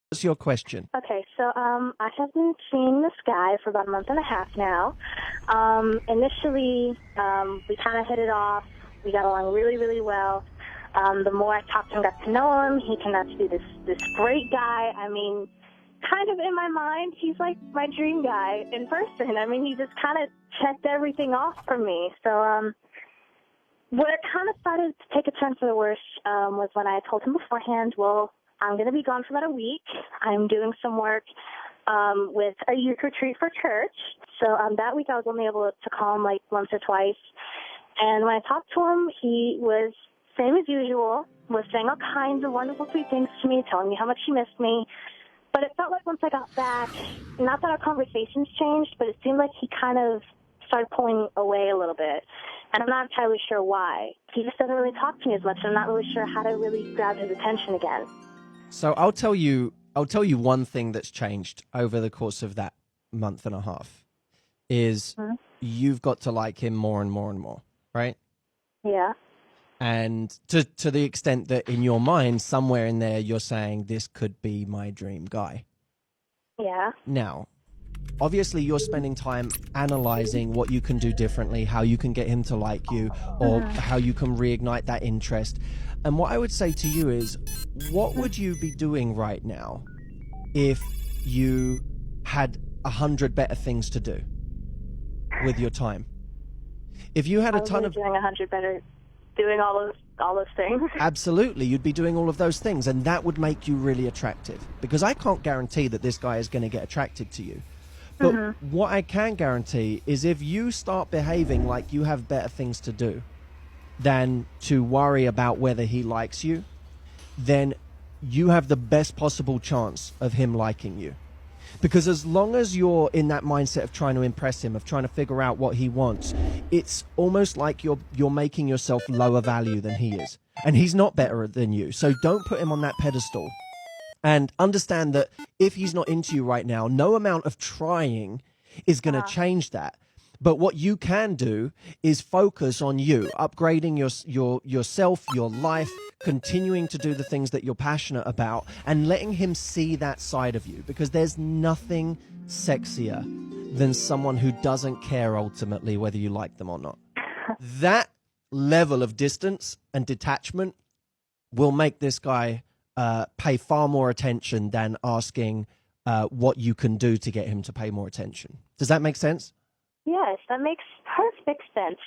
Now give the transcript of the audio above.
What's your question? Okay, so I have been seeing this guy for about a month and a half now. Initially, we kind of hit it off. We got along really, really well. The more I talked to him, got to know him, he turned out to be this great guy. I mean, kind of in my mind, he's like my dream guy in person. I mean, he just kind of checked everything off for me. So what kind of started to take a turn for the worse was when I told him beforehand, well, I'm going to be gone for about a week. I'm doing some work with a youth retreat for church. So that week I was only able to call him like once or twice. And when I talked to him, he was same as usual, was saying all kinds of wonderful sweet things to me, telling me how much he missed me. But it felt like once I got back, not that our conversations changed, but it seemed like he kind of started pulling away a little bit. And I'm not entirely sure why. He just doesn't really talk to me as much. I'm not really sure how to really grab his attention again. So I'll tell you one thing that's changed over the course of that month and a half is you've got to like him more and more and more, right? Yeah. And to the extent that in your mind, somewhere in there, you're saying this could be my dream guy. Yeah. Now, obviously you're spending time analyzing what you can do differently, how you can get him to like you, or how you can reignite that interest. And what I would say to you is, what would you be doing right now if you had 100 better things to do with your time? If you had a ton of doing 100 better, doing all those things. Absolutely, you'd be doing all of those things, and that would make you really attractive. Because I can't guarantee that this guy is going to get attracted to you. But what I can guarantee is if you start behaving like you have better things to do than to worry about whether he likes you, then you have the best possible chance of him liking you. Because as long as you're in that mindset of trying to impress him, of trying to figure out what he wants, it's almost like you're making yourself lower value than he is. And he's not better than you. So don't put him on that pedestal. And understand that if he's not into you right now, no amount of trying is going to change that. But what you can do is focus on you, upgrading yourself, your life, continuing to do the things that you're passionate about, and letting him see that side of you. Because there's nothing sexier than someone who doesn't care ultimately whether you like them or not. That level of distance and detachment will make this guy pay far more attention than asking what you can do to get him to pay more attention. Does that make sense? Yes, that makes perfect sense.